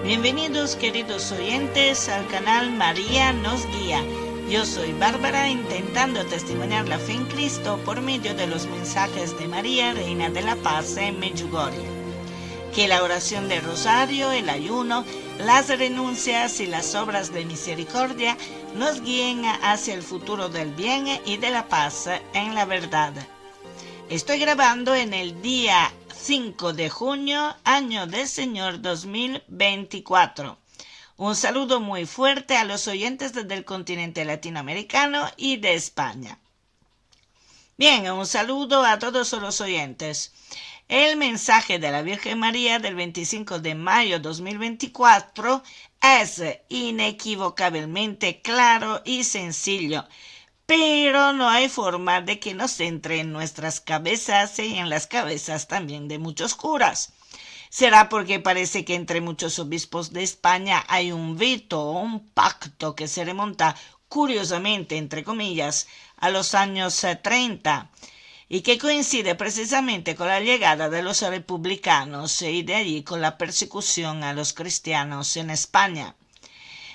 Bienvenidos queridos oyentes al canal María nos guía. Yo soy Bárbara, intentando testimoniar la fe en Cristo por medio de los mensajes de María, Reina de la Paz en Medjugorje. Que la oración del rosario, el ayuno, las renuncias y las obras de misericordia nos guíen hacia el futuro del bien y de la paz en la verdad. Estoy grabando en el día 5 de junio, año del Señor 2024. Un saludo muy fuerte a los oyentes del continente latinoamericano y de España. Bien, un saludo a todos los oyentes. El mensaje de la Virgen María del 25 de mayo 2024 es inequívocamente claro y sencillo, pero no hay forma de que nos entre en nuestras cabezas y en las cabezas también de muchos curas. ¿Será porque parece que entre muchos obispos de España hay un veto o un pacto que se remonta curiosamente, entre comillas, a los años 30 y que coincide precisamente con la llegada de los republicanos y de allí con la persecución a los cristianos en España?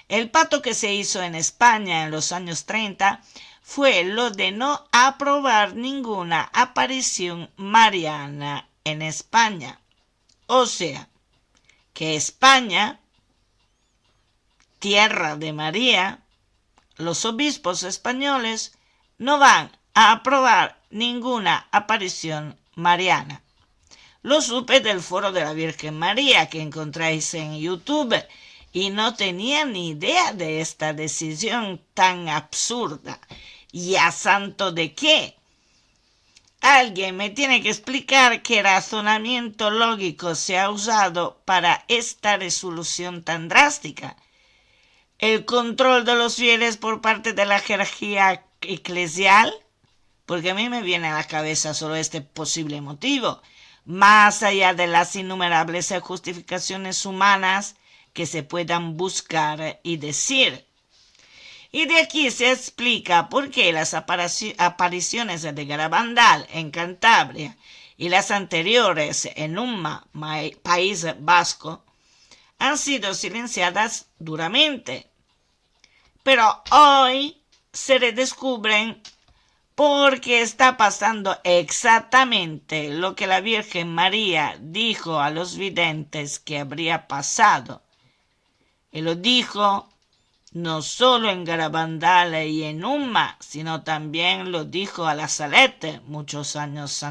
El pacto que se hizo en España en los años 30 fue lo de no aprobar ninguna aparición mariana en España. O sea, que España, tierra de María, los obispos españoles no van a aprobar ninguna aparición mariana. Lo supe del foro de la Virgen María que encontráis en YouTube y no tenía ni idea de esta decisión tan absurda. ¿Y a santo de qué? Alguien me tiene que explicar qué razonamiento lógico se ha usado para esta resolución tan drástica. ¿El control de los fieles por parte de la jerarquía eclesial? Porque a mí me viene a la cabeza solo este posible motivo, más allá de las innumerables justificaciones humanas que se puedan buscar y decir. Y de aquí se explica por qué las apariciones de Garabandal en Cantabria y las anteriores en Umma, País Vasco, han sido silenciadas duramente. Pero hoy se redescubren porque está pasando exactamente lo que la Virgen María dijo a los videntes que habría pasado. Y lo dijo no solo en Garabandal y en Umma, sino también lo dijo a la Salete muchos años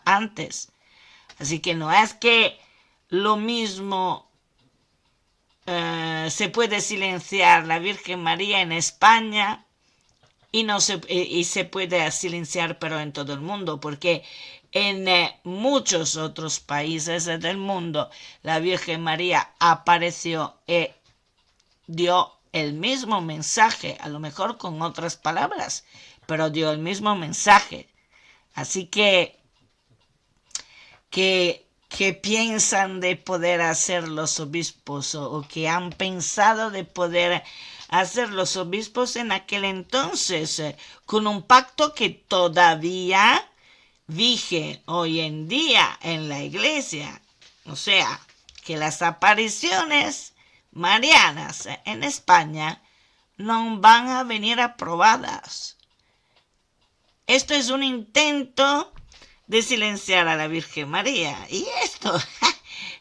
antes. Así que no es que lo mismo se puede silenciar la Virgen María en España y se puede silenciar pero en todo el mundo, porque en muchos otros países del mundo la Virgen María apareció y dio el mismo mensaje, a lo mejor con otras palabras, pero dio el mismo mensaje. Así que ¿qué piensan de poder hacer los obispos o que han pensado de poder hacer los obispos en aquel entonces, con un pacto que todavía vige hoy en día en la iglesia? O sea, que las apariciones marianas en España no van a venir aprobadas. Esto es un intento de silenciar a la Virgen María. Y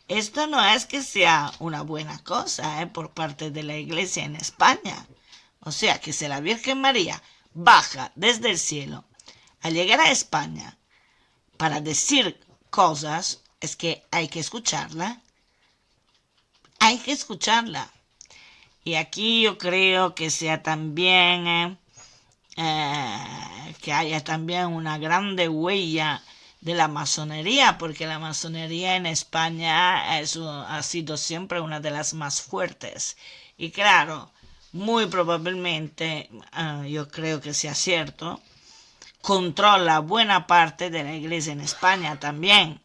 esto no es que sea una buena cosa por parte de la iglesia en España. O sea, que si la Virgen María baja desde el cielo a llegar a España para decir cosas, es que hay que escucharla. Hay que escucharla. Y aquí yo creo que sea también que haya también una grande huella de la masonería, porque la masonería en España ha sido siempre una de las más fuertes. Y claro, muy probablemente, yo creo que sea cierto, controla buena parte de la iglesia en España también.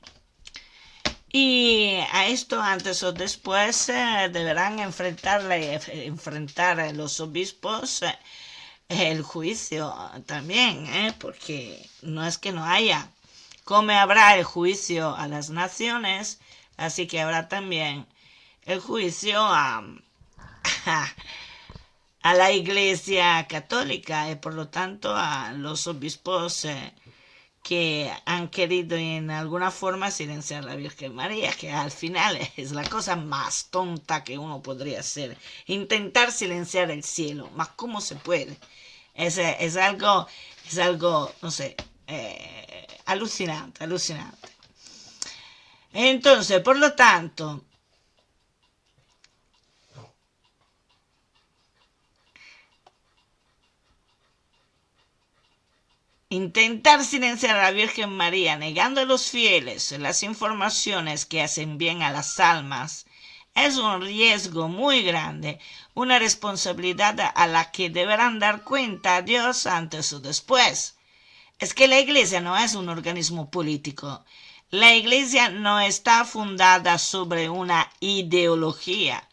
Y a esto antes o después deberán enfrentar los obispos el juicio también, porque no es que no haya. Como habrá el juicio a las naciones, así que habrá también el juicio a la Iglesia Católica y por lo tanto a los obispos que han querido en alguna forma silenciar a la Virgen María, que al final es la cosa más tonta que uno podría hacer, intentar silenciar el cielo, más cómo se puede. Es algo, no sé, alucinante. Entonces, por lo tanto, intentar silenciar a la Virgen María negando a los fieles las informaciones que hacen bien a las almas es un riesgo muy grande, una responsabilidad a la que deberán dar cuenta a Dios antes o después. Es que la Iglesia no es un organismo político. La Iglesia no está fundada sobre una ideología.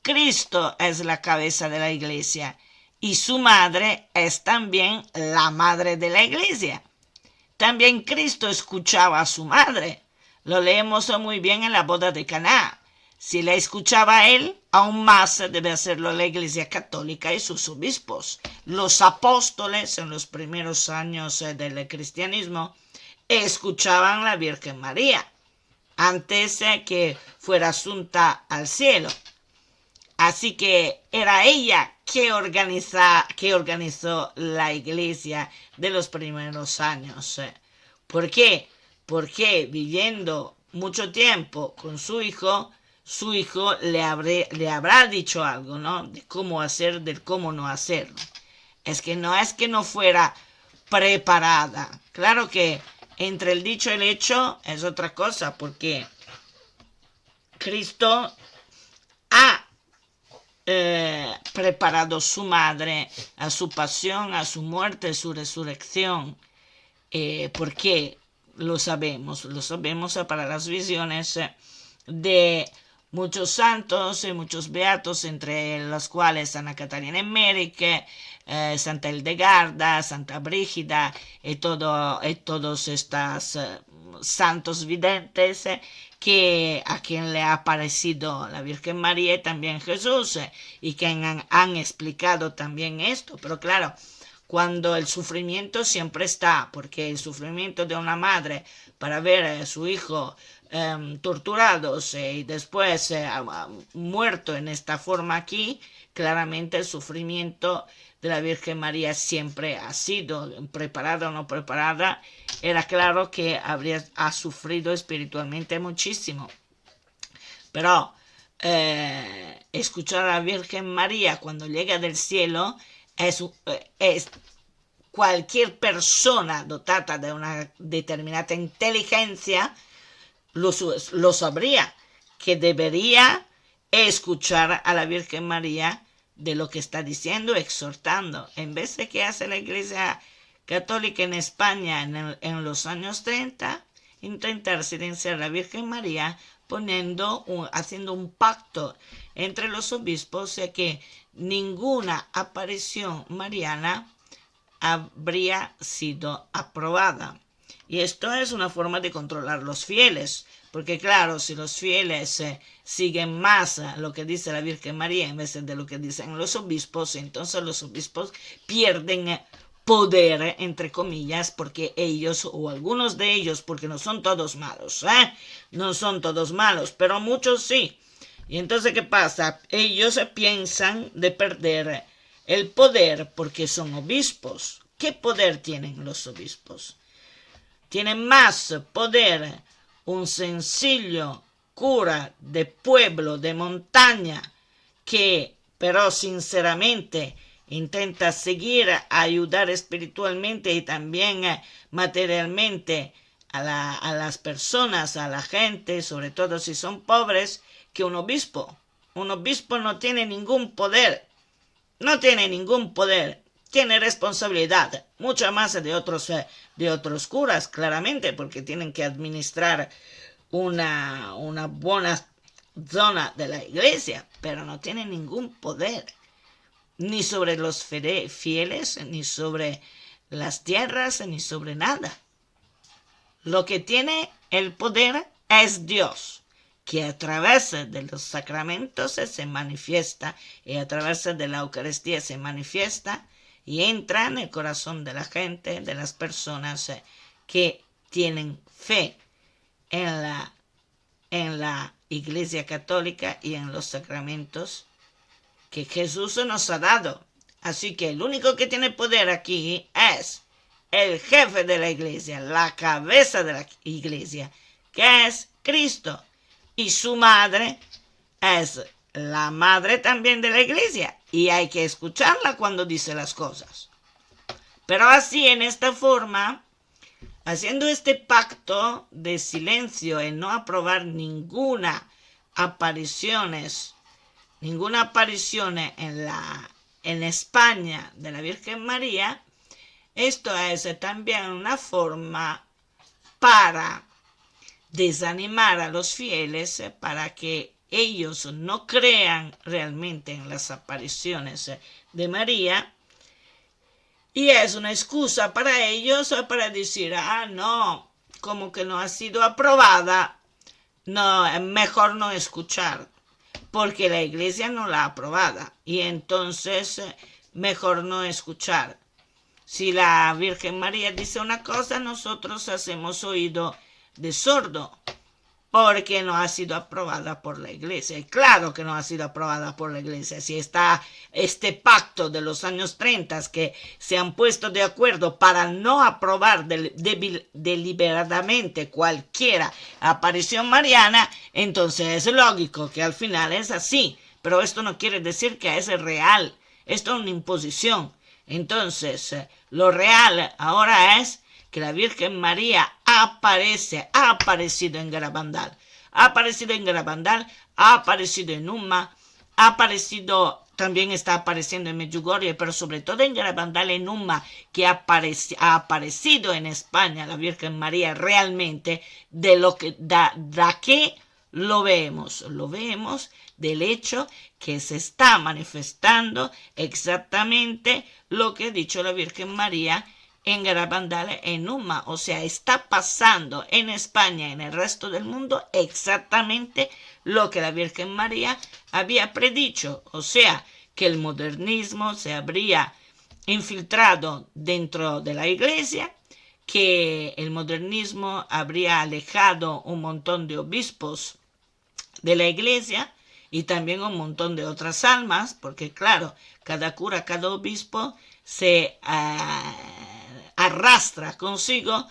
Cristo es la cabeza de la Iglesia y su madre es también la madre de la Iglesia. También Cristo escuchaba a su madre. Lo leemos muy bien en la boda de Caná. Si la escuchaba a él, aún más debe hacerlo la Iglesia Católica y sus obispos. Los apóstoles en los primeros años del cristianismo escuchaban a la Virgen María antes que fuera asunta al cielo. Así que era ella que organizó la Iglesia de los primeros años. ¿Por qué? Porque viviendo mucho tiempo con su hijo le habrá dicho algo, ¿no? De cómo hacer, de cómo no hacerlo. Es que no fuera preparada. Claro que entre el dicho y el hecho es otra cosa, porque Cristo ha preparado su madre a su pasión, a su muerte, a su resurrección. Porque lo sabemos para las visiones de muchos santos y muchos beatos, entre los cuales Santa Catalina Emmerich, Santa Hildegarda, Santa Brígida y todos estos santos videntes que a quien le ha aparecido la Virgen María y también Jesús, y que han explicado también esto. Pero claro, cuando el sufrimiento siempre está, porque el sufrimiento de una madre para ver a su hijo torturados y después muerto en esta forma aquí, claramente el sufrimiento de la Virgen María siempre ha sido, preparada o no preparada, era claro que ha sufrido espiritualmente muchísimo. Pero escuchar a la Virgen María cuando llega del cielo es cualquier persona dotada de una determinada inteligencia lo sabría, que debería escuchar a la Virgen María de lo que está diciendo, exhortando, en vez de que hace la Iglesia Católica en España en los años 30, intentar silenciar a la Virgen María haciendo un pacto entre los obispos de que ninguna aparición mariana habría sido aprobada. Y esto es una forma de controlar los fieles, porque claro, si los fieles siguen más lo que dice la Virgen María en vez de lo que dicen los obispos, entonces los obispos pierden poder, entre comillas, porque ellos, o algunos de ellos, porque no son todos malos, no son todos malos, pero muchos sí. Y entonces, ¿qué pasa? Ellos piensan de perder el poder porque son obispos. ¿Qué poder tienen los obispos? Tienen más poder un sencillo cura de pueblo, de montaña, que pero sinceramente intenta seguir, ayudar espiritualmente y también materialmente a las personas, a la gente, sobre todo si son pobres, que un obispo. Un obispo no tiene ningún poder, tiene responsabilidad, mucho más de otros curas, claramente, porque tienen que administrar una buena zona de la iglesia, pero no tiene ningún poder, ni sobre los fieles, ni sobre las tierras, ni sobre nada. Lo que tiene el poder es Dios, que a través de los sacramentos se manifiesta, y a través de la Eucaristía se manifiesta y entra en el corazón de la gente, de las personas que tienen fe en la Iglesia Católica y en los sacramentos que Jesús nos ha dado. Así que el único que tiene poder aquí es el jefe de la Iglesia, la cabeza de la Iglesia, que es Cristo. Y su madre es la madre también de la Iglesia. Y hay que escucharla cuando dice las cosas. Pero así, en esta forma, haciendo este pacto de silencio en no aprobar ninguna aparición en España de la Virgen María, esto es también una forma para desanimar a los fieles, para que ellos no crean realmente en las apariciones de María. Y es una excusa para ellos para decir, no, como que no ha sido aprobada, no, es mejor no escuchar, porque la Iglesia no la ha aprobada, y entonces mejor no escuchar. Si la Virgen María dice una cosa, nosotros hacemos oído de sordo, porque no ha sido aprobada por la Iglesia. Y claro que no ha sido aprobada por la Iglesia. Si está este pacto de los años 30 que se han puesto de acuerdo para no aprobar deliberadamente cualquier aparición mariana, entonces es lógico que al final es así. Pero esto no quiere decir que es real. Esto es una imposición. Entonces, lo real ahora es que la Virgen María ha aparecido en Garabandal, ha aparecido en Uma, también está apareciendo en Medjugorje, pero sobre todo en Garabandal, en Uma, que ha aparecido en España la Virgen María realmente, de que lo vemos del hecho que se está manifestando exactamente lo que ha dicho la Virgen María en Garabandal, en Uma. O sea, está pasando en España y en el resto del mundo exactamente lo que la Virgen María había predicho. O sea, que el modernismo se habría infiltrado dentro de la Iglesia, que el modernismo habría alejado un montón de obispos de la Iglesia y también un montón de otras almas, porque claro, cada cura, cada obispo se arrastra consigo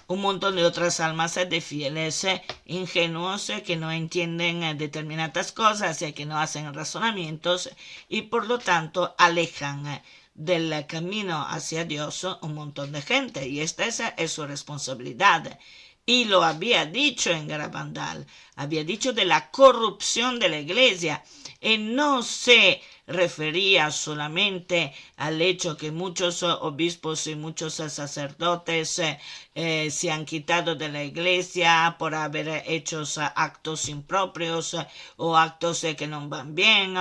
un montón de otras almas de fieles ingenuos que no entienden determinadas cosas y que no hacen razonamientos y por lo tanto alejan del camino hacia Dios un montón de gente, y esta es su responsabilidad. Y lo había dicho en Garabandal, había dicho de la corrupción de la Iglesia, y no se refería solamente al hecho que muchos obispos y muchos sacerdotes se han quitado de la Iglesia por haber hecho actos impropios o actos que no van bien,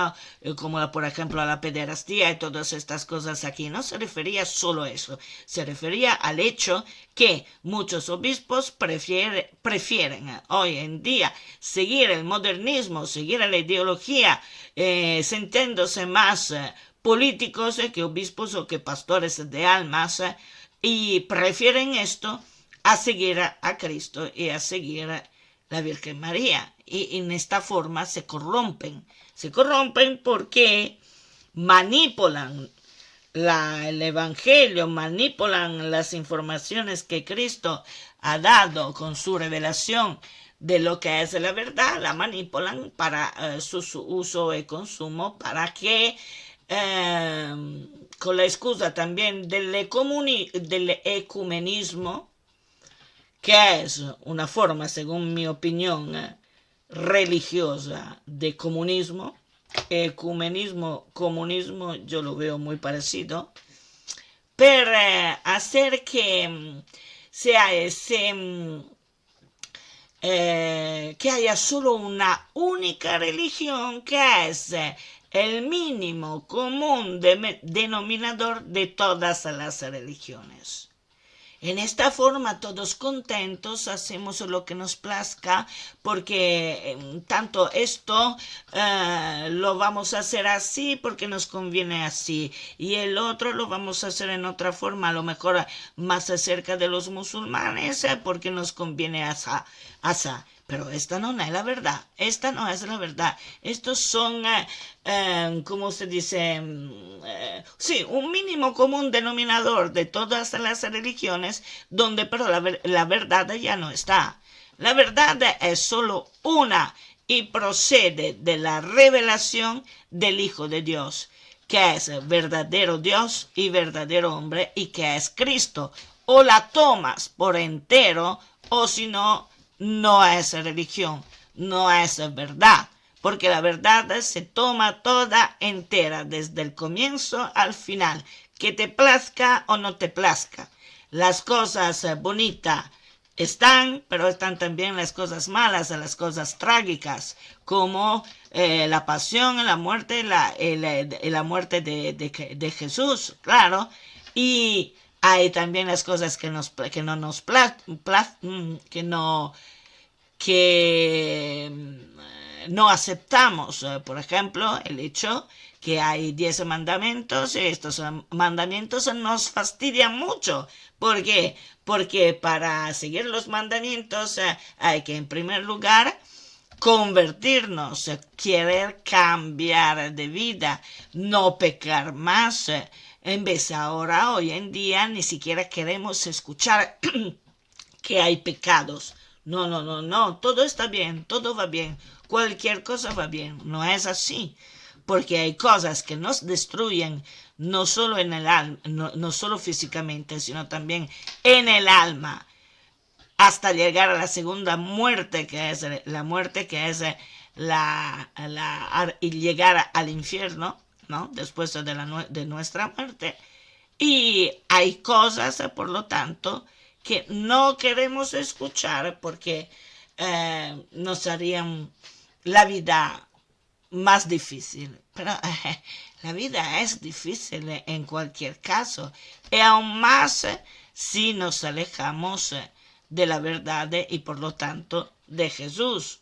como por ejemplo la pederastía y todas estas cosas aquí. No se refería solo a eso, se refería al hecho que muchos obispos prefieren hoy en día seguir el modernismo, seguir la ideología, sintiéndose más políticos que obispos o que pastores de almas, y prefieren esto a seguir a Cristo y a seguir a la Virgen María. Y en esta forma se corrompen porque manipulan el Evangelio, manipulan las informaciones que Cristo ha dado con su revelación de lo que es la verdad, la manipulan para su uso y consumo, para que con la excusa también del ecumenismo, que es una forma, según mi opinión, religiosa de comunismo. Ecumenismo, comunismo, yo lo veo muy parecido, per hacer que que haya solo una única religión, que es el mínimo común denominador de todas las religiones. En esta forma, todos contentos, hacemos lo que nos plazca, porque tanto esto lo vamos a hacer así porque nos conviene así, y el otro lo vamos a hacer en otra forma, a lo mejor más cerca de los musulmanes, porque nos conviene así. Pero esta no es la verdad, esta no es la verdad. Estos son, ¿cómo se dice? Sí, un mínimo común denominador de todas las religiones, donde pero la verdad ya no está. La verdad es solo una y procede de la revelación del Hijo de Dios, que es verdadero Dios y verdadero hombre, y que es Cristo. O la tomas por entero, o si no, no es religión, no es verdad, porque la verdad se toma toda entera, desde el comienzo al final, que te plazca o no te plazca. Las cosas bonitas están, pero están también las cosas malas, las cosas trágicas, como la pasión, la muerte, la muerte de Jesús, claro, y hay también las cosas que no nos que no aceptamos. Por ejemplo, el hecho que hay 10 mandamientos, y estos mandamientos nos fastidian mucho. ¿Por qué? Porque para seguir los mandamientos hay que, en primer lugar, convertirnos, querer cambiar de vida, no pecar más. En vez ahora, hoy en día, ni siquiera queremos escuchar que hay pecados. No, no, no, no, todo está bien, todo va bien, cualquier cosa va bien. No es así, porque hay cosas que nos destruyen, no solo en el alma, no solo físicamente, sino también en el alma, hasta llegar a la segunda muerte, que es la muerte, que es y llegar al infierno, ¿no? Después de nuestra muerte. Y hay cosas, por lo tanto, que no queremos escuchar porque nos harían la vida más difícil. Pero la vida es difícil en cualquier caso, y aún más si nos alejamos de la verdad y por lo tanto de Jesús.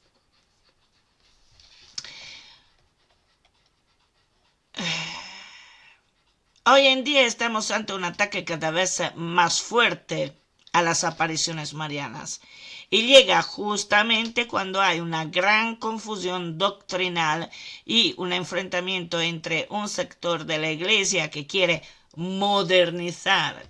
Hoy en día estamos ante un ataque cada vez más fuerte a las apariciones marianas, y llega justamente cuando hay una gran confusión doctrinal y un enfrentamiento entre un sector de la Iglesia que quiere modernizar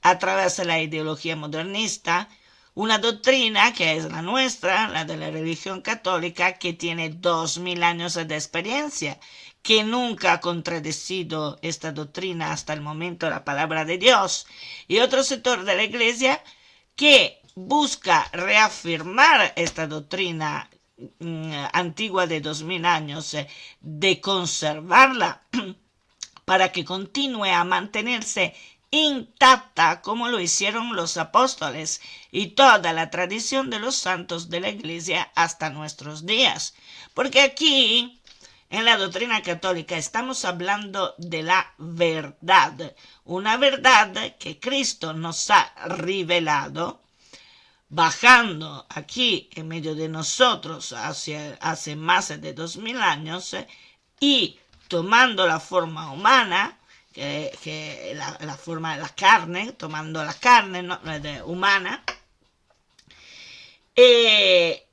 a través de la ideología modernista una doctrina que es la nuestra, la de la religión católica, que tiene 2000 años de experiencia, que nunca ha contradecido esta doctrina hasta el momento, la palabra de Dios, y otro sector de la Iglesia que busca reafirmar esta doctrina antigua de 2000 años, de conservarla para que continúe a mantenerse intacta como lo hicieron los apóstoles y toda la tradición de los santos de la Iglesia hasta nuestros días. Porque aquí, en la doctrina católica, estamos hablando de la verdad, una verdad que Cristo nos ha revelado, bajando aquí en medio de nosotros hace más de 2000 años, y tomando la forma humana, que la forma de la carne, tomando la carne, ¿no?, humana, y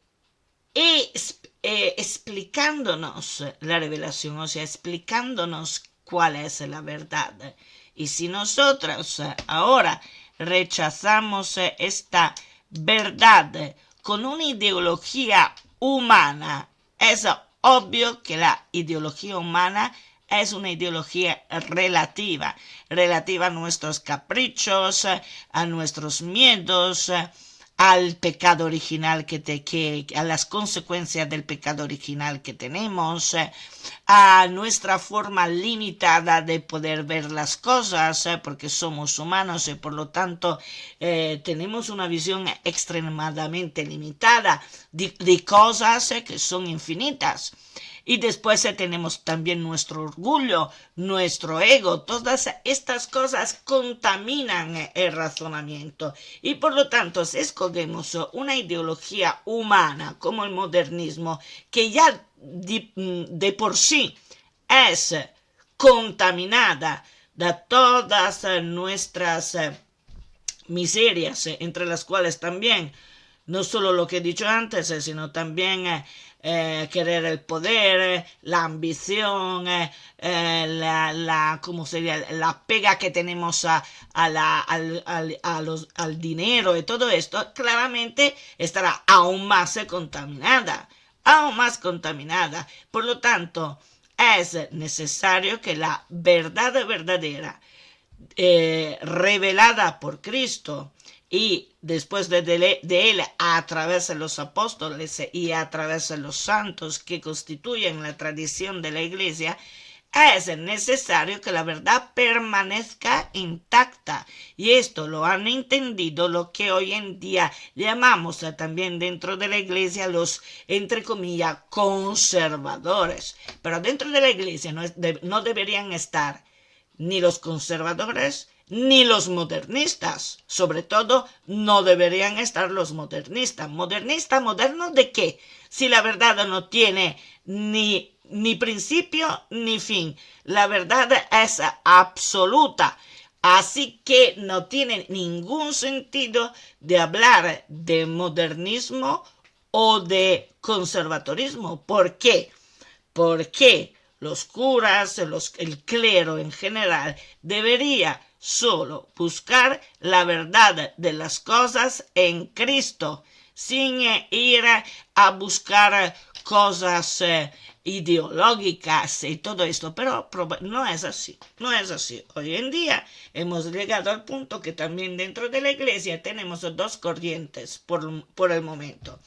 explicándonos la revelación, o sea, explicándonos cuál es la verdad. Y si nosotros ahora rechazamos esta verdad con una ideología humana, es obvio que la ideología humana es una ideología relativa a nuestros caprichos, a nuestros miedos, al pecado original a las consecuencias del pecado original que tenemos, a nuestra forma limitada de poder ver las cosas, porque somos humanos y por lo tanto tenemos una visión extremadamente limitada de cosas que son infinitas. Y después tenemos también nuestro orgullo, nuestro ego. Todas estas cosas contaminan el razonamiento. Y por lo tanto, si escogemos una ideología humana como el modernismo, que ya de por sí es contaminada de todas nuestras miserias, entre las cuales también no solo lo que he dicho antes, sino también querer el poder, la ambición, ¿cómo sería? La pega que tenemos al dinero y todo esto, claramente estará aún más contaminada, aún más contaminada. Por lo tanto, es necesario que la verdad verdadera, revelada por Cristo, y después de él a través de los apóstoles y a través de los santos que constituyen la tradición de la iglesia, es necesario que la verdad permanezca intacta. Y esto lo han entendido lo que hoy en día llamamos también dentro de la iglesia los, entre comillas, conservadores. Pero dentro de la iglesia no deberían estar ni los conservadores ni los modernistas. Sobre todo, no deberían estar los modernistas. ¿Moderno de qué? Si la verdad no tiene ni principio ni fin. La verdad es absoluta. Así que no tiene ningún sentido de hablar de modernismo o de conservadorismo. ¿Por qué? Porque los curas, el clero en general, debería solo buscar la verdad de las cosas en Cristo, sin ir a buscar cosas ideológicas y todo esto. Pero no es así, no es así. Hoy en día hemos llegado al punto que también dentro de la iglesia tenemos dos corrientes por el momento.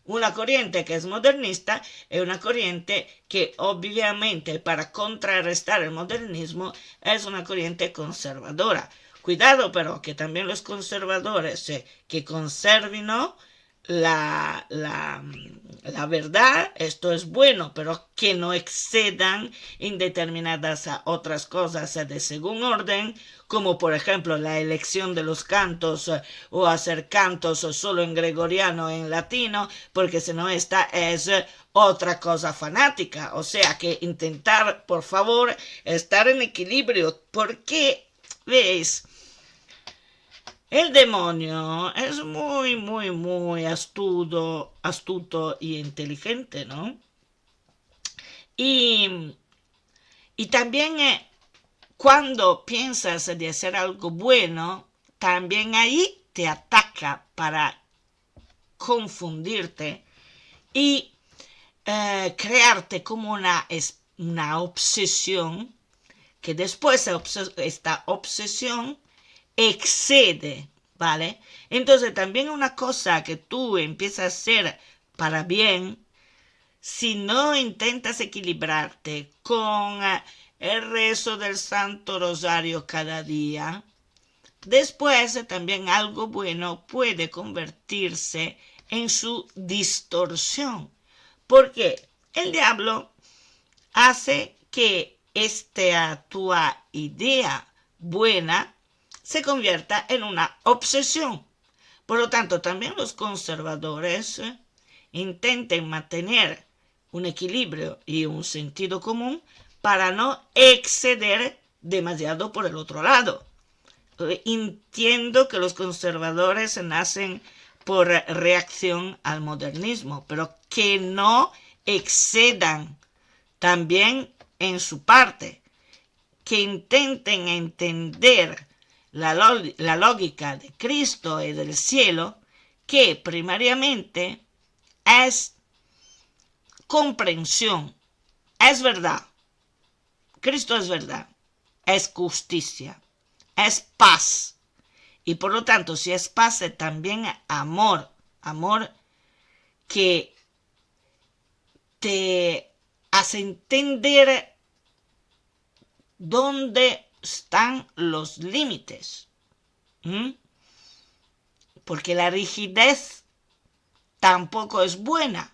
Una corriente que es modernista y una corriente que obviamente para contrarrestar el modernismo es una corriente conservadora. Cuidado pero que también los conservadores que conserven, ¿no?, la verdad, esto es bueno, pero que no excedan en determinadas otras cosas de según orden, como por ejemplo la elección de los cantos o hacer cantos solo en gregoriano o en latino, porque si no esta es otra cosa fanática. O sea que intentar, por favor, estar en equilibrio, porque, ¿veis? El demonio es muy astuto y inteligente, ¿no? Y también cuando piensas de hacer algo bueno, también ahí te ataca para confundirte y crearte como una obsesión, que después esta obsesión excede, ¿vale? Entonces también una cosa que tú empiezas a hacer para bien, si no intentas equilibrarte con el rezo del Santo Rosario cada día, después también algo bueno puede convertirse en su distorsión, porque el diablo hace que esta tu idea buena se convierta en una obsesión. Por lo tanto, también los conservadores intenten mantener un equilibrio y un sentido común para no exceder demasiado por el otro lado. Entiendo que los conservadores nacen por reacción al modernismo, pero que no excedan también en su parte, que intenten entender la lógica de Cristo y del cielo, que primariamente es comprensión, es verdad. Cristo es verdad, es justicia, es paz. Y por lo tanto, si es paz, es también amor que te hace entender dónde están los límites. Porque la rigidez tampoco es buena.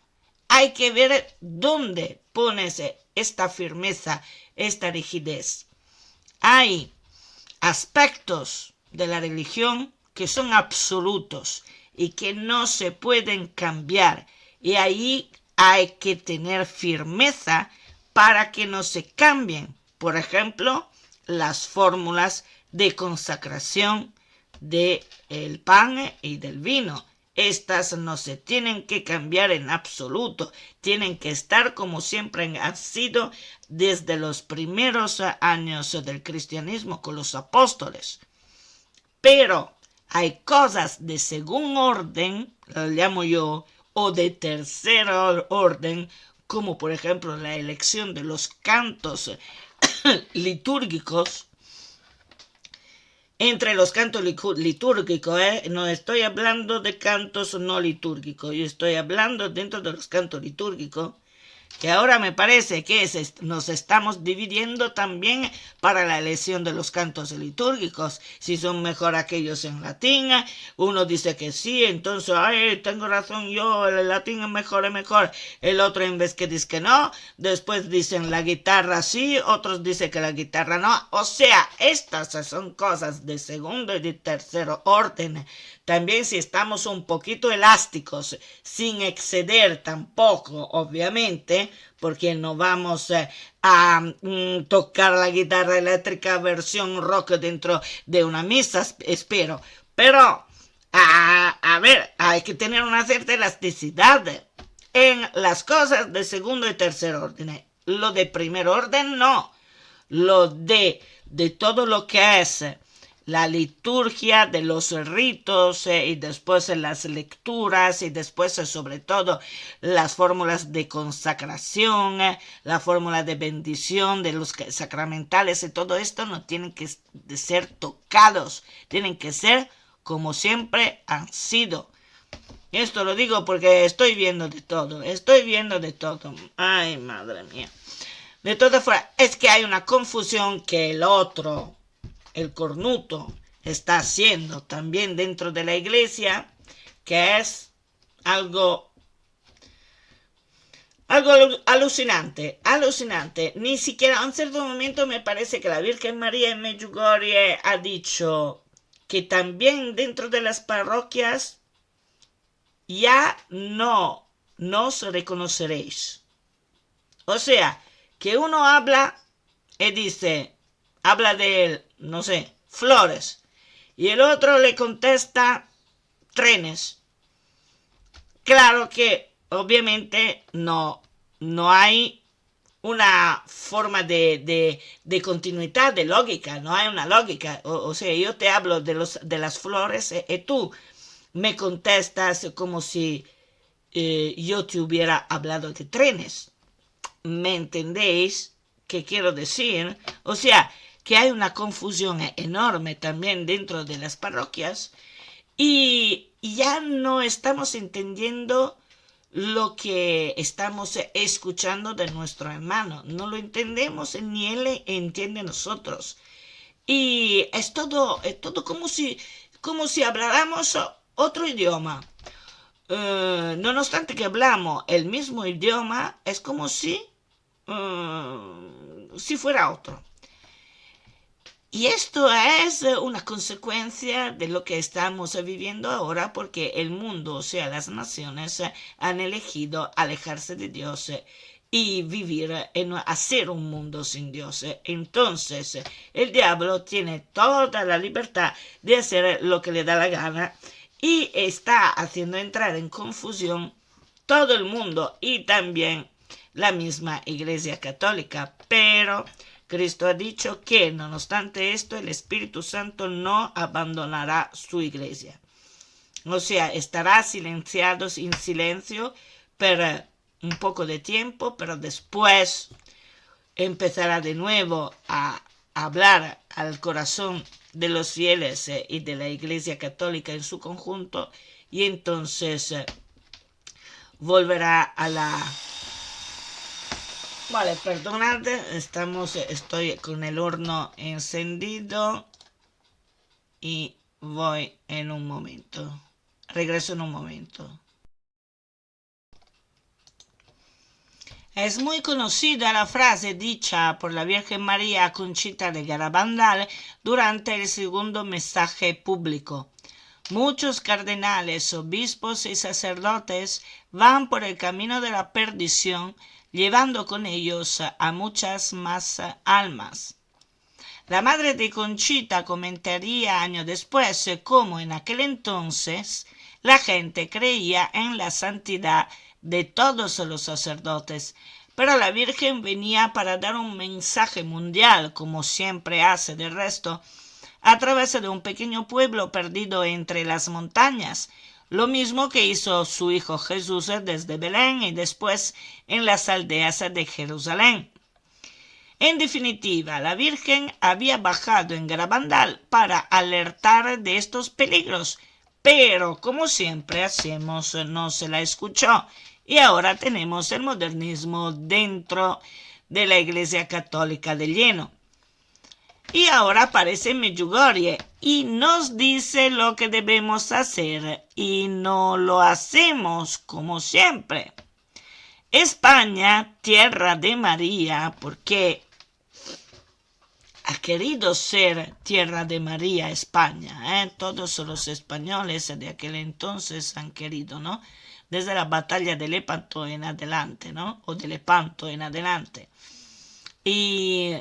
hay que ver dónde pones esta firmeza, esta rigidez. Hay aspectos de la religión que son absolutos y que no se pueden cambiar. Y ahí hay que tener firmeza para que no se cambien. Por ejemplo, las fórmulas de consagración del pan y del vino. Estas no se tienen que cambiar en absoluto. Tienen que estar como siempre han sido desde los primeros años del cristianismo con los apóstoles. Pero hay cosas de segundo orden, lo llamo yo, o de tercer orden, como por ejemplo la elección de los cantos litúrgicos. Entre los cantos litúrgicos, no estoy hablando de cantos no litúrgicos, yo estoy hablando dentro de los cantos litúrgicos, que ahora me parece que nos estamos dividiendo también para la elección de los cantos litúrgicos. Si son mejor aquellos en latín, uno dice que sí, entonces, tengo razón yo, el latín es mejor. El otro en vez que dice que no, después dicen la guitarra sí, otros dicen que la guitarra no. O sea, estas son cosas de segundo y de tercer orden. También si estamos un poquito elásticos, sin exceder tampoco, obviamente, porque no vamos a tocar la guitarra eléctrica versión rock dentro de una misa, espero. Pero, a ver, hay que tener una cierta elasticidad en las cosas de segundo y tercer orden. Lo de primer orden, no. Lo de todo lo que es la liturgia de los ritos y después las lecturas y después sobre todo las fórmulas de consagración, la fórmula de bendición de los sacramentales y todo esto no tienen que ser tocados, tienen que ser como siempre han sido. Esto lo digo porque estoy viendo de todo. Ay, madre mía. De todas formas, es que hay una confusión que el otro, el cornuto, está haciendo también dentro de la iglesia, que es algo alucinante. Ni siquiera a un cierto momento me parece que la Virgen María en Medjugorje ha dicho que también dentro de las parroquias ya no nos reconoceréis. O sea, que uno habla y dice, habla de, no sé, flores, y el otro le contesta trenes. Claro que obviamente no hay una forma de continuidad, de lógica, no hay una lógica. O sea, yo te hablo de las flores y tú me contestas como si yo te hubiera hablado de trenes. ¿Me entendéis qué quiero decir? O sea, que hay una confusión enorme también dentro de las parroquias y ya no estamos entendiendo lo que estamos escuchando de nuestro hermano. No lo entendemos ni él entiende a nosotros. Y es todo como si habláramos otro idioma. No obstante que hablamos el mismo idioma, es como si fuera otro. Y esto es una consecuencia de lo que estamos viviendo ahora, porque el mundo, o sea, las naciones, han elegido alejarse de Dios y vivir hacer un mundo sin Dios. Entonces, el diablo tiene toda la libertad de hacer lo que le da la gana y está haciendo entrar en confusión todo el mundo y también la misma Iglesia Católica. Pero Cristo ha dicho que, no obstante esto, el Espíritu Santo no abandonará su iglesia. O sea, estará silenciado en silencio por un poco de tiempo, pero después empezará de nuevo a hablar al corazón de los fieles y de la Iglesia Católica en su conjunto, y entonces volverá a la... Vale, perdonad, estoy con el horno encendido y voy en un momento. Regreso en un momento. Es muy conocida la frase dicha por la Virgen María Conchita de Garabandal durante el segundo mensaje público. Muchos cardenales, obispos y sacerdotes van por el camino de la perdición, llevando con ellos a muchas más almas. La madre de Conchita comentaría años después cómo en aquel entonces la gente creía en la santidad de todos los sacerdotes, pero la Virgen venía para dar un mensaje mundial, como siempre hace de resto, a través de un pequeño pueblo perdido entre las montañas, lo mismo que hizo su hijo Jesús desde Belén y después en las aldeas de Jerusalén. En definitiva, la Virgen había bajado en Garabandal para alertar de estos peligros, pero como siempre hacemos, no se la escuchó y ahora tenemos el modernismo dentro de la Iglesia Católica de lleno. Y ahora aparece Medjugorje y nos dice lo que debemos hacer y no lo hacemos como siempre. España, tierra de María, porque ha querido ser tierra de María España, Todos los españoles de aquel entonces han querido, ¿no? Desde la batalla de Lepanto en adelante, ¿no? O de Lepanto en adelante. Y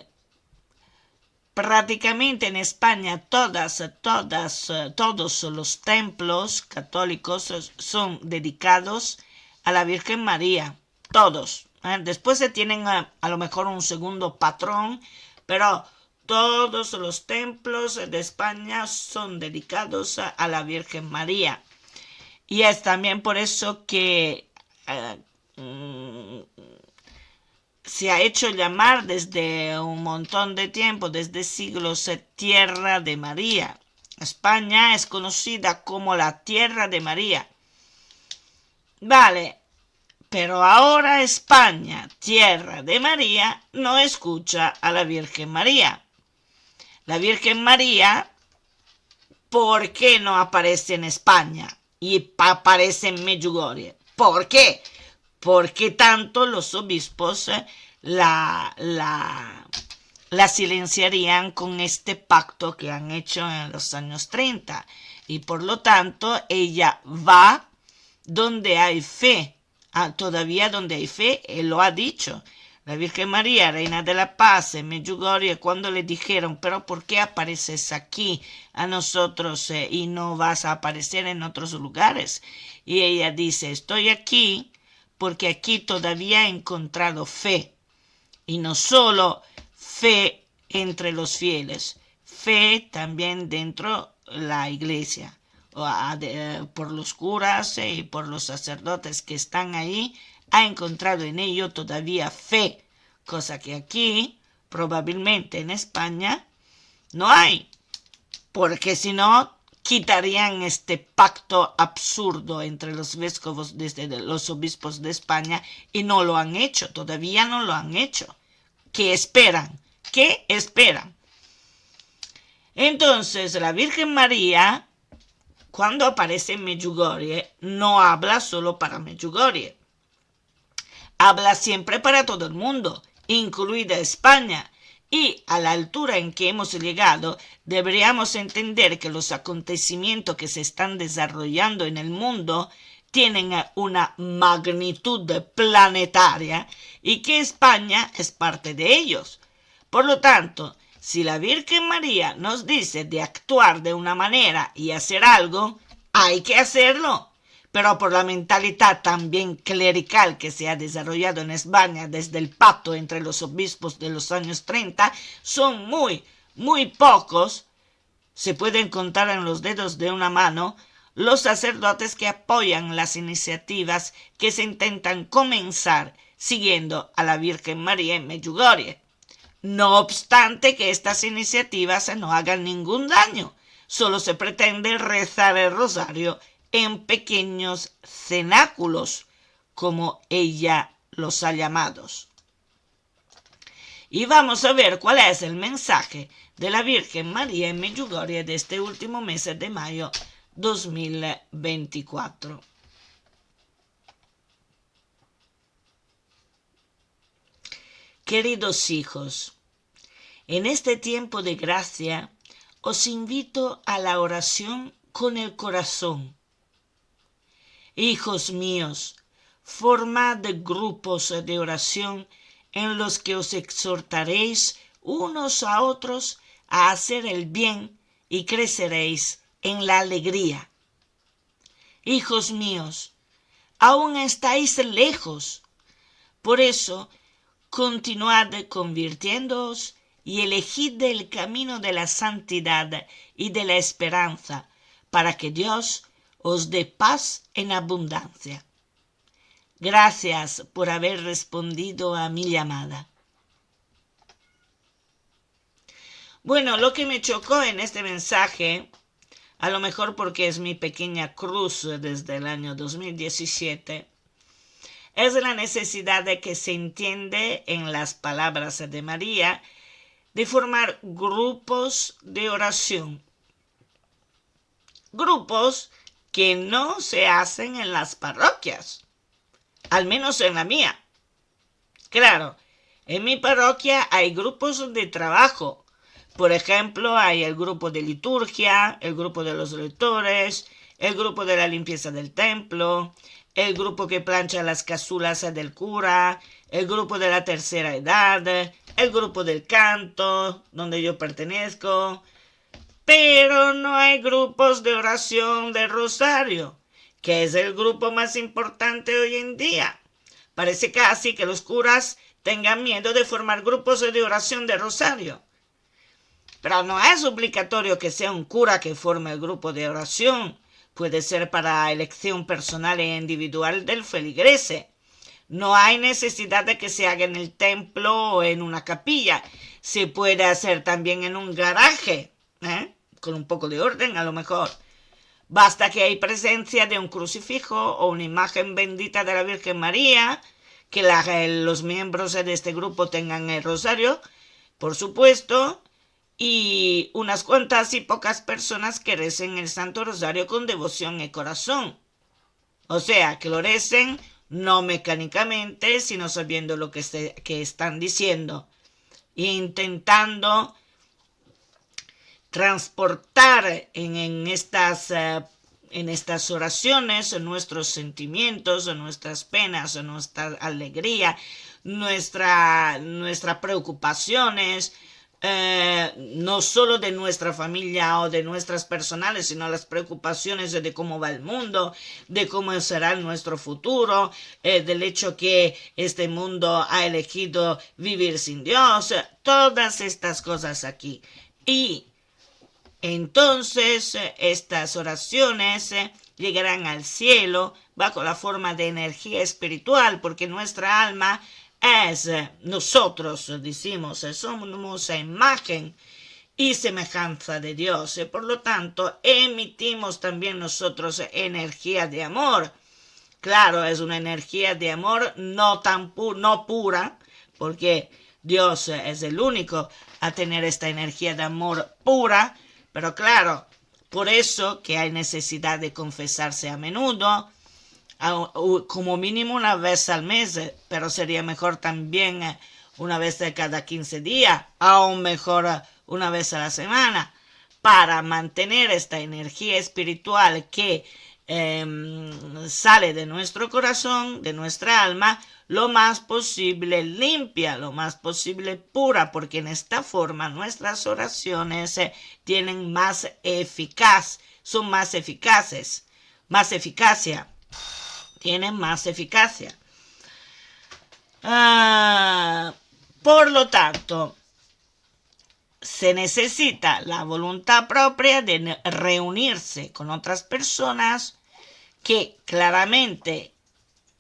prácticamente en España todos los templos católicos son dedicados a la Virgen María, todos. Después se tienen a lo mejor un segundo patrón, pero todos los templos de España son dedicados a la Virgen María. Y es también por eso que se ha hecho llamar desde un montón de tiempo, desde siglos, Tierra de María. España es conocida como la Tierra de María. Vale, pero ahora España, Tierra de María, no escucha a la Virgen María. La Virgen María, ¿por qué no aparece en España y aparece en Medjugorje? ¿Por qué? Porque tanto los obispos la silenciarían con este pacto que han hecho en los años 30. Y por lo tanto, ella va donde hay fe. Todavía donde hay fe, él lo ha dicho. La Virgen María, Reina de la Paz, en Medjugorje, cuando le dijeron, pero ¿por qué apareces aquí a nosotros y no vas a aparecer en otros lugares? Y ella dice, estoy aquí porque aquí todavía he encontrado fe. Y no solo fe entre los fieles, fe también dentro de la iglesia, por los curas y por los sacerdotes que están ahí, ha encontrado en ello todavía fe, cosa que aquí, probablemente en España, no hay, porque si no, quitarían este pacto absurdo entre los obispos, desde los obispos de España, y no lo han hecho, todavía no lo han hecho. ¿Qué esperan? ¿Qué esperan? Entonces, la Virgen María, cuando aparece en Medjugorje, no habla solo para Medjugorje. Habla siempre para todo el mundo, incluida España. Y a la altura en que hemos llegado, deberíamos entender que los acontecimientos que se están desarrollando en el mundo tienen una magnitud planetaria y que España es parte de ellos. Por lo tanto, si la Virgen María nos dice de actuar de una manera y hacer algo, hay que hacerlo. Pero por la mentalidad también clerical que se ha desarrollado en España desde el pacto entre los obispos de los años 30, son muy pocos, se pueden contar en los dedos de una mano, los sacerdotes que apoyan las iniciativas que se intentan comenzar siguiendo a la Virgen María en Medjugorje. No obstante que estas iniciativas no hagan ningún daño, solo se pretende rezar el rosario en pequeños cenáculos, como ella los ha llamado. Y vamos a ver cuál es el mensaje de la Virgen María en Medjugorje de este último mes de mayo 2024. Queridos hijos, en este tiempo de gracia os invito a la oración con el corazón. Hijos míos, formad grupos de oración en los que os exhortaréis unos a otros a hacer el bien y creceréis en la alegría. Hijos míos, aún estáis lejos. Por eso, continuad convirtiéndoos y elegid el camino de la santidad y de la esperanza, para que Dios os dé paz en abundancia. Gracias por haber respondido a mi llamada. Bueno, lo que me chocó en este mensaje, a lo mejor porque es mi pequeña cruz desde el año 2017, es la necesidad de que se entiende en las palabras de María de formar grupos de oración. Grupos que no se hacen en las parroquias, al menos en la mía. Claro, en mi parroquia hay grupos de trabajo. Por ejemplo, hay el grupo de liturgia, el grupo de los lectores, el grupo de la limpieza del templo, el grupo que plancha las cazuelas del cura, el grupo de la tercera edad, el grupo del canto, donde yo pertenezco. Pero no hay grupos de oración del rosario, que es el grupo más importante hoy en día. Parece casi que los curas tengan miedo de formar grupos de oración del rosario. Pero no es obligatorio que sea un cura que forme el grupo de oración. Puede ser para elección personal e individual del feligrese. No hay necesidad de que se haga en el templo o en una capilla. Se puede hacer también en un garaje, con un poco de orden a lo mejor. Basta que hay presencia de un crucifijo o una imagen bendita de la Virgen María, que los miembros de este grupo tengan el rosario, por supuesto, y unas cuantas y pocas personas que recen el Santo Rosario con devoción y corazón. O sea, que lo recen no mecánicamente, sino sabiendo lo que están diciendo, e intentando transportar en estas oraciones nuestros sentimientos, nuestras penas, nuestra alegría, nuestras preocupaciones, no solo de nuestra familia o de nuestras personales, sino las preocupaciones de cómo va el mundo, de cómo será nuestro futuro, del hecho que este mundo ha elegido vivir sin Dios, todas estas cosas aquí. Y entonces estas oraciones llegarán al cielo bajo la forma de energía espiritual, porque nuestra alma nosotros decimos, somos a imagen y semejanza de Dios. Por lo tanto, emitimos también nosotros energía de amor. Claro, es una energía de amor no pura, porque Dios es el único a tener esta energía de amor pura, pero claro, por eso que hay necesidad de confesarse a menudo, como mínimo una vez al mes, pero sería mejor también una vez de cada 15 días, aún mejor una vez a la semana, para mantener esta energía espiritual que sale de nuestro corazón, de nuestra alma, lo más posible limpia, lo más posible pura, porque en esta forma nuestras oraciones tienen más son más eficaces, tienen más eficacia. Por lo tanto, se necesita la voluntad propia de reunirse con otras personas que claramente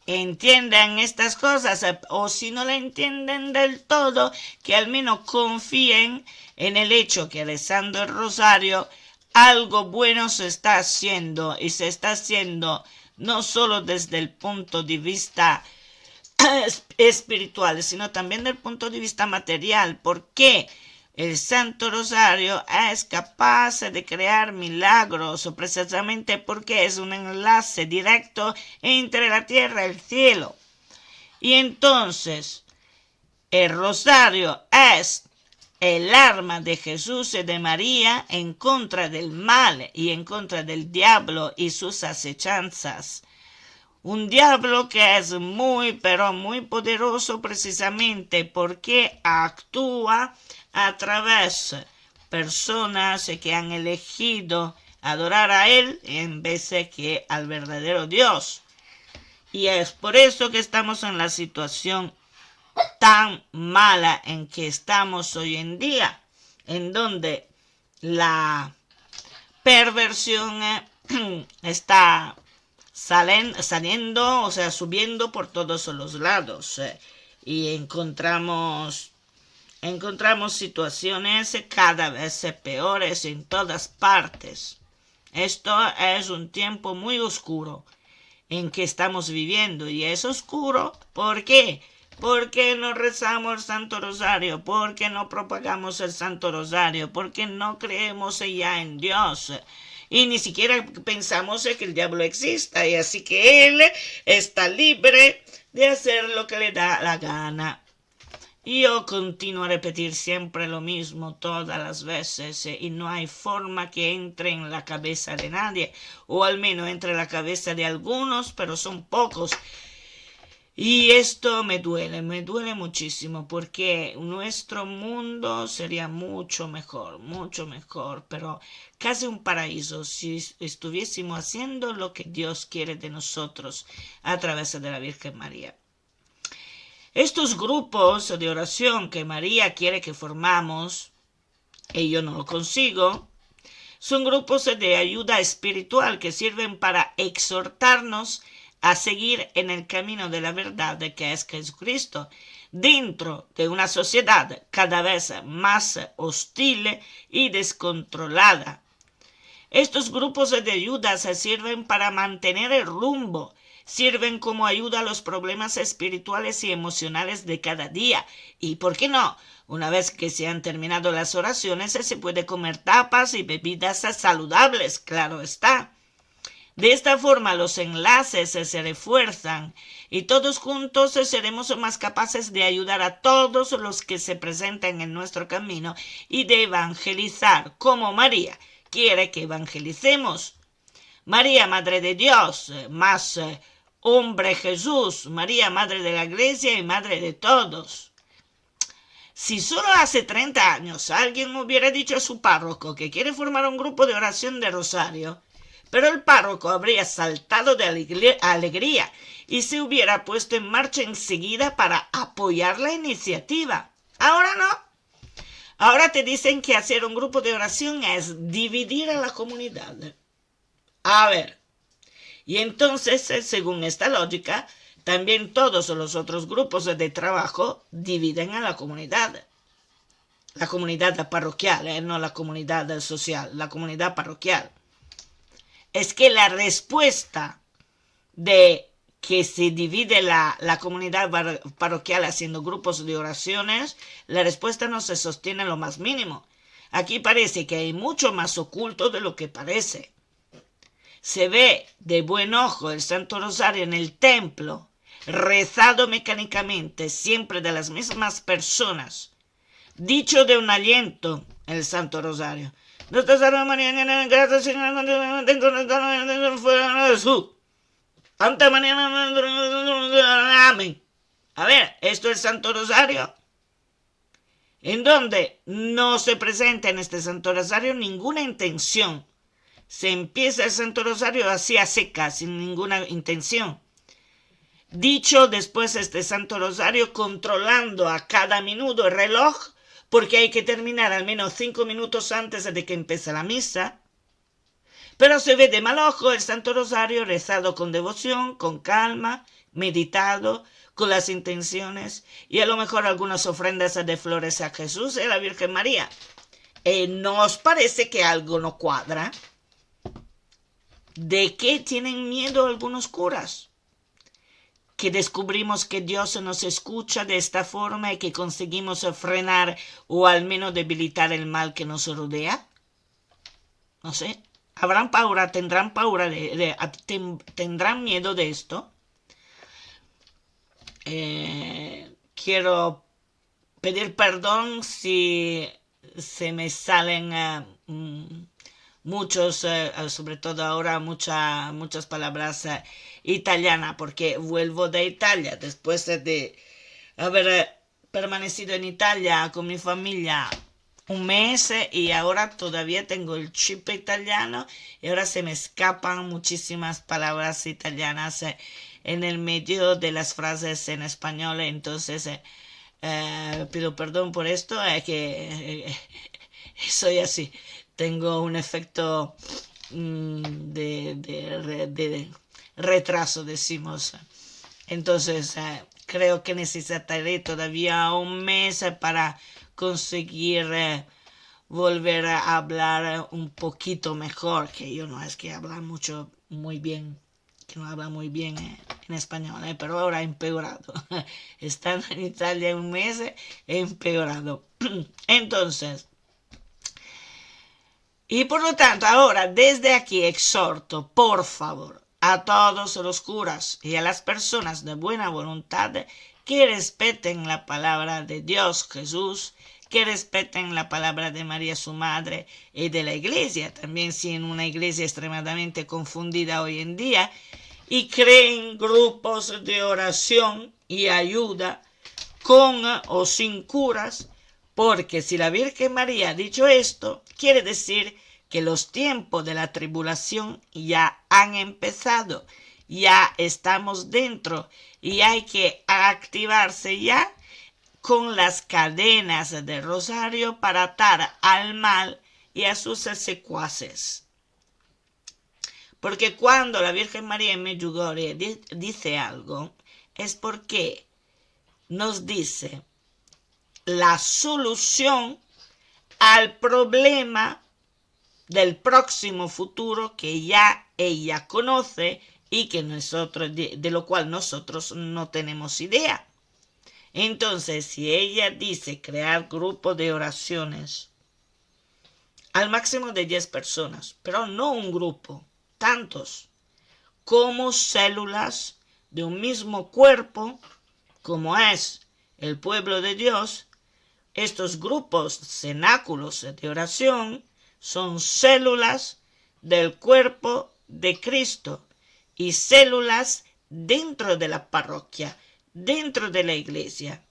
entiendan estas cosas, o si no la entienden del todo, que al menos confíen en el hecho que rezando el rosario algo bueno se está haciendo, y se está haciendo no solo desde el punto de vista espiritual, sino también del punto de vista material, porque el Santo Rosario es capaz de crear milagros, precisamente porque es un enlace directo entre la tierra y el cielo. Y entonces, El rosario es el arma de Jesús y de María en contra del mal y en contra del diablo y sus acechanzas. Un diablo que es muy, pero muy poderoso precisamente porque actúa a través de personas que han elegido adorar a él en vez de que al verdadero Dios. Y es por eso que estamos en la situación tan mala en que estamos hoy en día, en donde la perversión está saliendo, o sea, subiendo por todos los lados, y encontramos situaciones cada vez peores en todas partes. Esto es un tiempo muy oscuro en que estamos viviendo, y es oscuro, ¿por qué? Porque no rezamos el Santo Rosario, porque no propagamos el Santo Rosario, porque no creemos ya en Dios. Y ni siquiera pensamos que el diablo exista, y así que él está libre de hacer lo que le da la gana. Y yo continuo a repetir siempre lo mismo todas las veces, y no hay forma que entre en la cabeza de nadie, o al menos entre en la cabeza de algunos, pero son pocos. Y esto me duele muchísimo, porque nuestro mundo sería mucho mejor, pero casi un paraíso si estuviésemos haciendo lo que Dios quiere de nosotros a través de la Virgen María. Estos grupos de oración que María quiere que formamos, y yo no lo consigo, son grupos de ayuda espiritual que sirven para exhortarnos a seguir en el camino de la verdad que es Jesucristo, dentro de una sociedad cada vez más hostil y descontrolada. Estos grupos de ayuda se sirven para mantener el rumbo, sirven como ayuda a los problemas espirituales y emocionales de cada día. Y, ¿por qué no? Una vez que se han terminado las oraciones, se puede comer tapas y bebidas saludables, claro está. De esta forma los enlaces se refuerzan y todos juntos seremos más capaces de ayudar a todos los que se presentan en nuestro camino y de evangelizar como María quiere que evangelicemos. María, Madre de Dios, más hombre Jesús, María, Madre de la Iglesia y Madre de todos. Si solo hace 30 años alguien hubiera dicho a su párroco que quiere formar un grupo de oración de rosario, pero el párroco habría saltado de alegría y se hubiera puesto en marcha enseguida para apoyar la iniciativa. Ahora no. Ahora te dicen que hacer un grupo de oración es dividir a la comunidad. A ver, y entonces, según esta lógica, también todos los otros grupos de trabajo dividen a la comunidad. La comunidad parroquial, no la comunidad social, la comunidad parroquial. Es que la respuesta de que se divide la comunidad parroquial haciendo grupos de oraciones, la respuesta no se sostiene en lo más mínimo. Aquí parece que hay mucho más oculto de lo que parece. Se ve de buen ojo el Santo Rosario en el templo, rezado mecánicamente, siempre de las mismas personas. Dicho de un aliento el Santo Rosario. Nuestra Salve María, gracias Señor, dentro de fuera de Jesús. Santa María, amén. A ver, ¿esto es el Santo Rosario? En donde no se presenta en este Santo Rosario ninguna intención. Se empieza el Santo Rosario así a seca, sin ninguna intención. Dicho después este Santo Rosario controlando a cada minuto el reloj, porque hay que terminar al menos 5 minutos antes de que empiece la misa. Pero se ve de mal ojo el Santo Rosario rezado con devoción, con calma, meditado, con las intenciones y a lo mejor algunas ofrendas de flores a Jesús y a la Virgen María. ¿No os parece que algo no cuadra? ¿De qué tienen miedo algunos curas? Que descubrimos que Dios nos escucha de esta forma y que conseguimos frenar o al menos debilitar el mal que nos rodea. No sé, tendrán miedo de esto. Quiero pedir perdón si se me salen muchos, sobre todo ahora, muchas palabras italianas, porque vuelvo de Italia después de haber permanecido en Italia con mi familia un mes y ahora todavía tengo el chip italiano y ahora se me escapan muchísimas palabras italianas en el medio de las frases en español. Entonces pido perdón por esto, que soy así, tengo un efecto de retraso, decimos. Entonces creo que necesitaré todavía un mes para conseguir volver a hablar un poquito mejor, que yo no es que habla mucho, muy bien, que no habla muy bien en español, pero ahora ha empeorado. Estando en Italia un mes, he empeorado. Entonces, y por lo tanto, ahora desde aquí exhorto, por favor, a todos los curas y a las personas de buena voluntad que respeten la palabra de Dios Jesús, que respeten la palabra de María su madre y de la iglesia, también si en una iglesia extremadamente confundida hoy en día, y creen grupos de oración y ayuda con o sin curas, porque si la Virgen María ha dicho esto, quiere decir que los tiempos de la tribulación ya han empezado, ya estamos dentro y hay que activarse ya con las cadenas de rosario para atar al mal y a sus secuaces. Porque cuando la Virgen María en Medjugorje dice algo, es porque nos dice la solución al problema del próximo futuro que ya ella conoce y que nosotros, de lo cual nosotros no tenemos idea. Entonces, si ella dice crear grupos de oraciones al máximo de 10 personas, pero no un grupo, tantos, como células de un mismo cuerpo, como es el pueblo de Dios, estos grupos cenáculos de oración son células del cuerpo de Cristo y células dentro de la parroquia, dentro de la iglesia.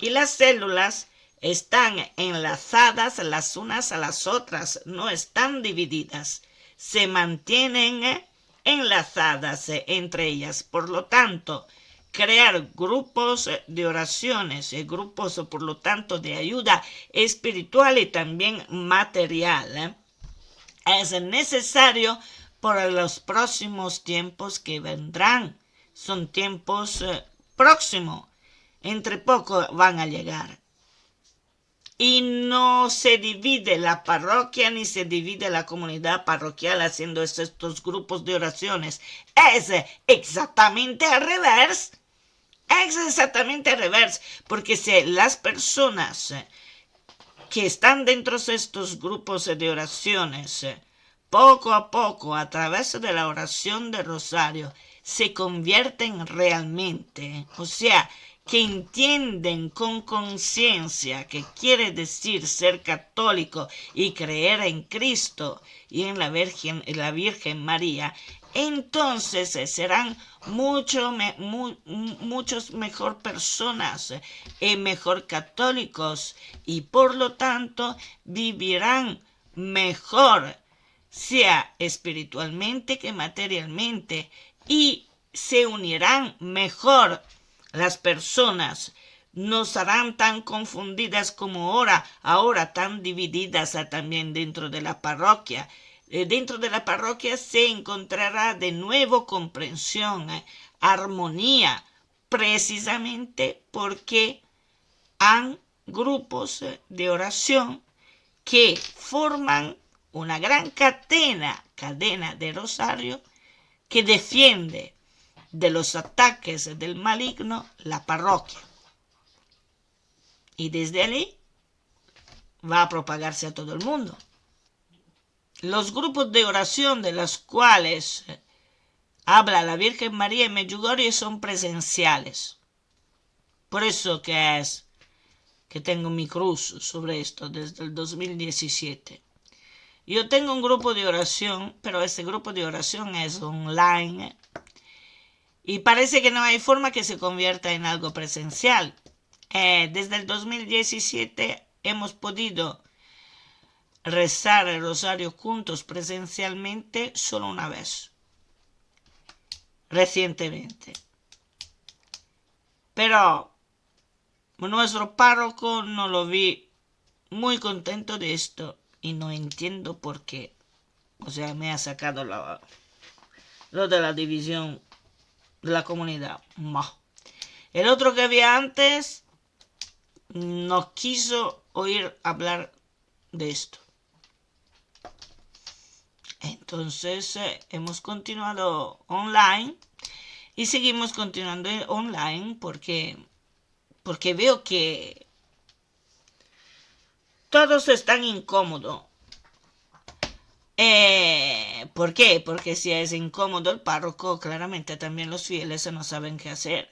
Y las células están enlazadas las unas a las otras, no están divididas, se mantienen enlazadas entre ellas. Por lo tanto, crear grupos de oraciones, grupos por lo tanto de ayuda espiritual y también material, es necesario para los próximos tiempos que vendrán. Son tiempos próximos, entre poco van a llegar. Y no se divide la parroquia ni se divide la comunidad parroquial haciendo estos grupos de oraciones. Es exactamente al revés. Es exactamente al revés. Porque si las personas que están dentro de estos grupos de oraciones, poco a poco, a través de la oración del rosario, se convierten realmente, o sea, que entienden con conciencia qué quiere decir ser católico y creer en Cristo y en la Virgen María, entonces serán muchos mejor personas y mejor católicos y por lo tanto vivirán mejor, sea espiritualmente que materialmente, y se unirán mejor. Las personas no serán tan confundidas como ahora tan divididas también dentro de la parroquia. Dentro de la parroquia se encontrará de nuevo comprensión, armonía, precisamente porque han grupos de oración que forman una gran cadena de rosario que defiende de los ataques del maligno la parroquia. Y desde allí va a propagarse a todo el mundo. Los grupos de oración de los cuales habla la Virgen María en Medjugorje son presenciales. Por eso que es que tengo mi cruz sobre esto desde el 2017. Yo tengo un grupo de oración, pero ese grupo de oración es online y parece que no hay forma que se convierta en algo presencial. Desde el 2017 hemos podido rezar el rosario juntos presencialmente solo una vez, recientemente. Pero nuestro párroco no lo vi muy contento de esto y no entiendo por qué. O sea, me ha sacado lo de la división de la comunidad. El otro que había antes no quiso oír hablar de esto. Entonces hemos continuado online y seguimos continuando online porque veo que todos están incómodos. ¿Por qué? Porque si es incómodo el párroco, claramente también los fieles no saben qué hacer.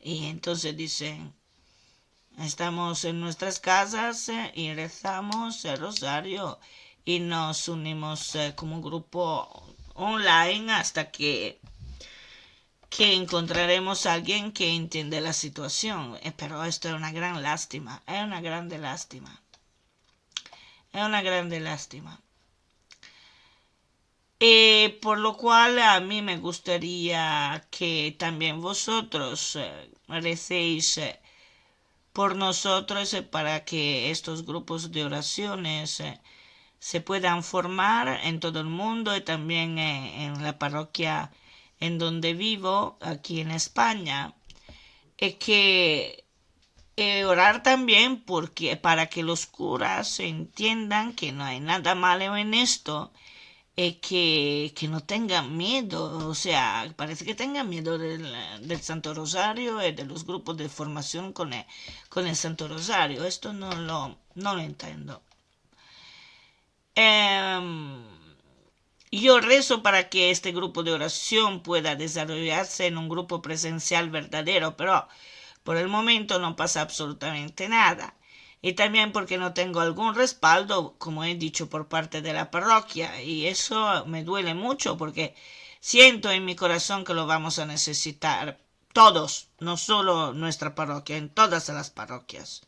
Y entonces dicen, estamos en nuestras casas y rezamos el rosario y nos unimos como grupo online hasta que encontraremos a alguien que entiende la situación. Pero esto es una gran lástima, es una grande lástima. Por lo cual a mí me gustaría que también vosotros recéis por nosotros para que estos grupos de oraciones se puedan formar en todo el mundo y también en la parroquia en donde vivo, aquí en España, que orar también para que los curas entiendan que no hay nada malo en esto, que no tengan miedo, o sea, parece que tengan miedo del Santo Rosario y de los grupos de formación con el Santo Rosario. Esto no lo entiendo. Yo rezo para que este grupo de oración pueda desarrollarse en un grupo presencial verdadero, pero por el momento no pasa absolutamente nada. Y también porque no tengo algún respaldo, como he dicho, por parte de la parroquia. Y eso me duele mucho porque siento en mi corazón que lo vamos a necesitar todos, no solo nuestra parroquia, en todas las parroquias.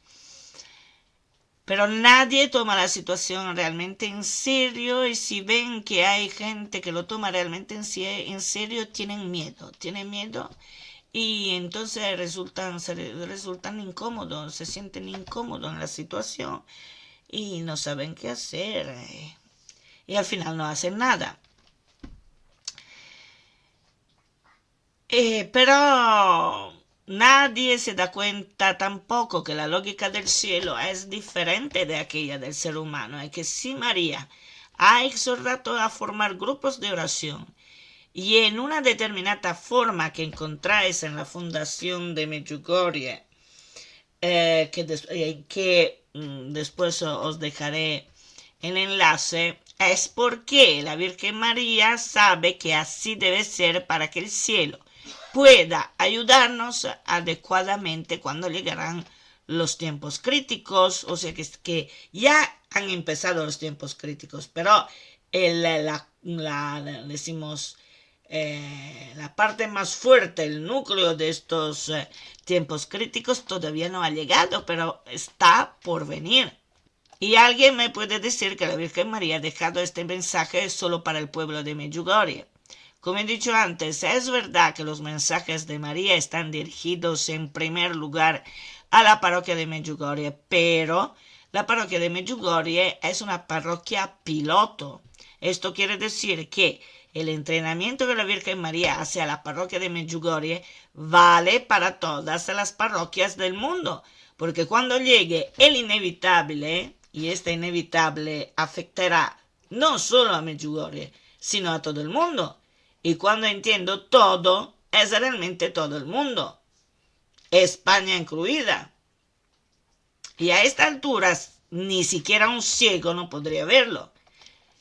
Pero nadie toma la situación realmente en serio y si ven que hay gente que lo toma realmente en serio, tienen miedo y entonces resultan incómodos, se sienten incómodos en la situación y no saben qué hacer y al final no hacen nada. Pero nadie se da cuenta tampoco que la lógica del cielo es diferente de aquella del ser humano y que si María ha exhortado a formar grupos de oración y en una determinada forma que encontráis en la fundación de Medjugorje, que después os dejaré el enlace, es porque la Virgen María sabe que así debe ser para que el cielo pueda ayudarnos adecuadamente cuando llegarán los tiempos críticos, o sea que ya han empezado los tiempos críticos, pero decimos la parte más fuerte, el núcleo de estos tiempos críticos todavía no ha llegado, pero está por venir. Y alguien me puede decir que la Virgen María ha dejado este mensaje solo para el pueblo de Medjugorje. Como he dicho antes, es verdad que los mensajes de María están dirigidos en primer lugar a la parroquia de Medjugorje, pero la parroquia de Medjugorje es una parroquia piloto. Esto quiere decir que el entrenamiento que la Virgen María hace a la parroquia de Medjugorje vale para todas las parroquias del mundo, porque cuando llegue el inevitable, y este inevitable afectará no solo a Medjugorje, sino a todo el mundo. Y cuando entiendo todo, es realmente todo el mundo, España incluida. Y a estas alturas, ni siquiera un ciego no podría verlo.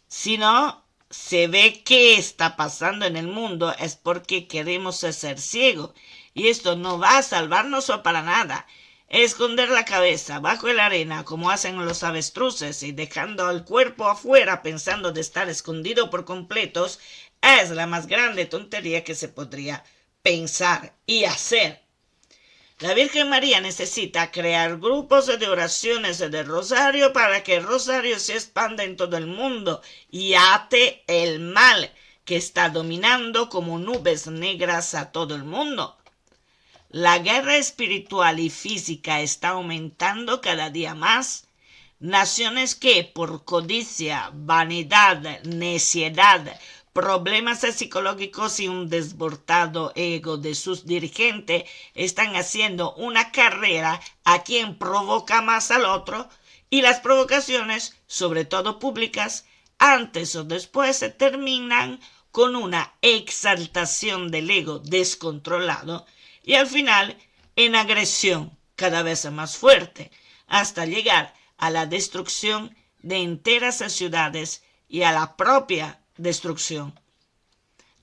Si no se ve qué está pasando en el mundo, es porque queremos ser ciegos. Y esto no va a salvarnos para nada. Esconder la cabeza bajo la arena como hacen los avestruces y dejando el cuerpo afuera pensando de estar escondido por completos es la más grande tontería que se podría pensar y hacer. La Virgen María necesita crear grupos de oraciones de rosario para que el rosario se expanda en todo el mundo y ate el mal que está dominando como nubes negras a todo el mundo. La guerra espiritual y física está aumentando cada día más. Naciones que por codicia, vanidad, necedad, problemas psicológicos y un desbordado ego de sus dirigentes están haciendo una carrera a quien provoca más al otro, y las provocaciones, sobre todo públicas, antes o después se terminan con una exaltación del ego descontrolado y al final en agresión cada vez más fuerte, hasta llegar a la destrucción de enteras ciudades y a la propia destrucción.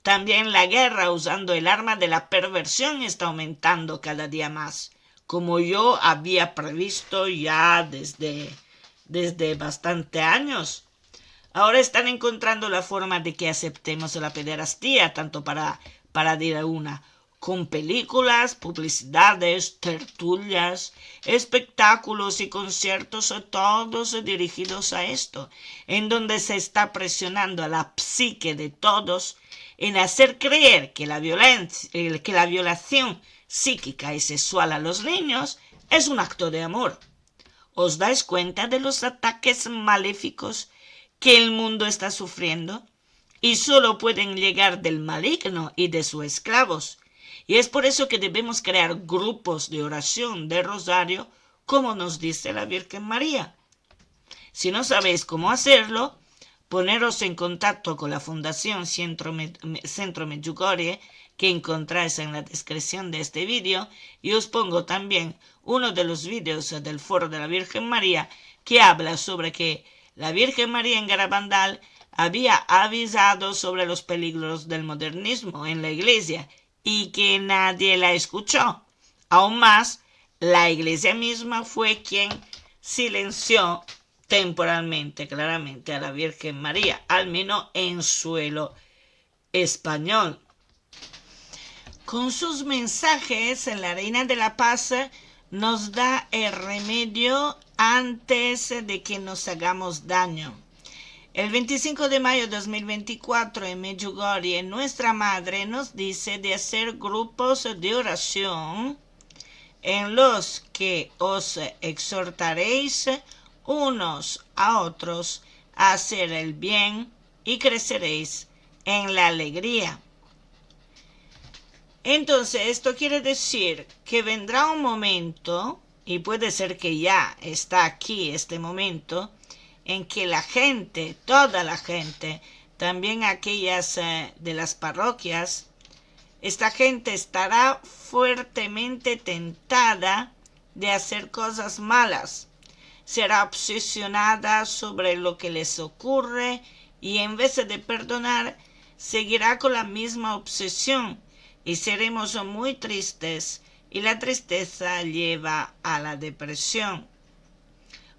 También la guerra usando el arma de la perversión está aumentando cada día más, como yo había previsto ya desde bastante años. Ahora están encontrando la forma de que aceptemos la pederastía, tanto para decir una, con películas, publicidades, tertulias, espectáculos y conciertos, todos dirigidos a esto, en donde se está presionando a la psique de todos en hacer creer que la violación psíquica y sexual a los niños es un acto de amor. ¿Os dais cuenta de los ataques maléficos que el mundo está sufriendo? Y solo pueden llegar del maligno y de sus esclavos. Y es por eso que debemos crear grupos de oración de rosario, como nos dice la Virgen María. Si no sabéis cómo hacerlo, poneros en contacto con la Fundación Centro Medjugorje, que encontráis en la descripción de este vídeo, y os pongo también uno de los vídeos del Foro de la Virgen María que habla sobre que la Virgen María en Garabandal había avisado sobre los peligros del modernismo en la iglesia y que nadie la escuchó. Aún más, la iglesia misma fue quien silenció temporalmente, claramente, a la Virgen María, al menos en suelo español. Con sus mensajes, la Reina de la Paz nos da el remedio antes de que nos hagamos daño. El 25 de mayo de 2024 en Medjugorje, nuestra Madre nos dice de hacer grupos de oración en los que os exhortaréis unos a otros a hacer el bien y creceréis en la alegría. Entonces, esto quiere decir que vendrá un momento, y puede ser que ya está aquí este momento, en que la gente, toda la gente, también aquellas de las parroquias, esta gente estará fuertemente tentada de hacer cosas malas. Será obsesionada sobre lo que les ocurre y en vez de perdonar, seguirá con la misma obsesión y seremos muy tristes y la tristeza lleva a la depresión.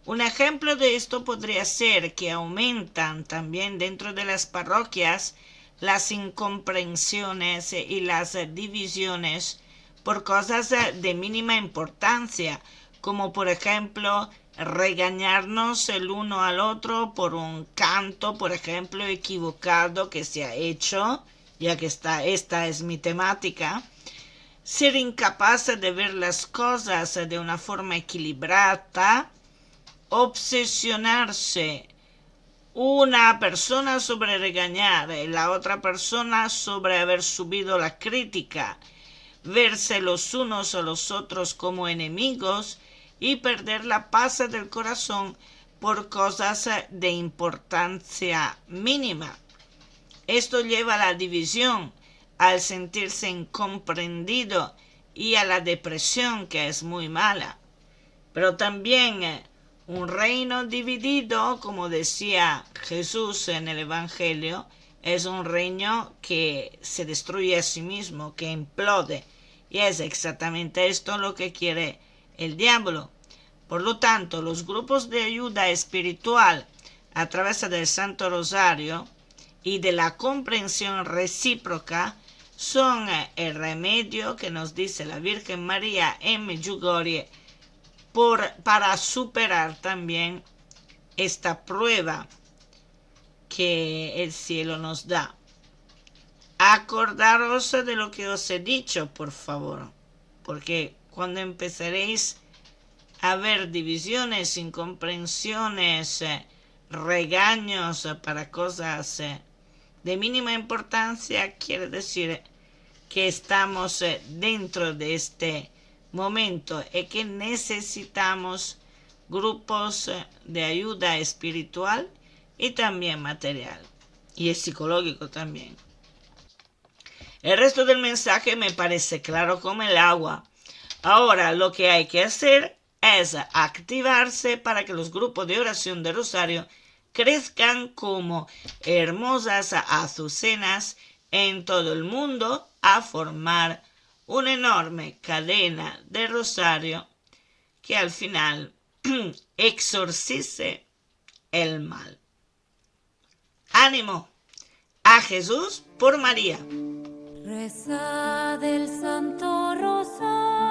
Un ejemplo de esto podría ser que aumentan también dentro de las parroquias las incomprensiones y las divisiones por cosas de mínima importancia, como por ejemplo regañarnos el uno al otro por un canto, por ejemplo, equivocado que se ha hecho, ya que esta es mi temática. Ser incapaz de ver las cosas de una forma equilibrada, obsesionarse una persona sobre regañar y la otra persona sobre haber subido la crítica, verse los unos a los otros como enemigos y perder la paz del corazón por cosas de importancia mínima. Esto lleva a la división, al sentirse incomprendido y a la depresión, que es muy mala. Pero también un reino dividido, como decía Jesús en el Evangelio, es un reino que se destruye a sí mismo, que implode. Y es exactamente esto lo que quiere el diablo. Por lo tanto, los grupos de ayuda espiritual a través del Santo Rosario y de la comprensión recíproca son el remedio que nos dice la Virgen María en Medjugorje para superar también esta prueba que el cielo nos da. Acordaros de lo que os he dicho, por favor, porque cuando empezaréis a ver divisiones, incomprensiones, regaños para cosas de mínima importancia, quiere decir que estamos dentro de este momento y que necesitamos grupos de ayuda espiritual y también material y psicológico también. El resto del mensaje me parece claro como el agua. Ahora lo que hay que hacer es activarse para que los grupos de oración de Rosario crezcan como hermosas azucenas en todo el mundo a formar una enorme cadena de Rosario que al final exorcice el mal. ¡Ánimo! A Jesús por María. Rezad el Santo Rosario.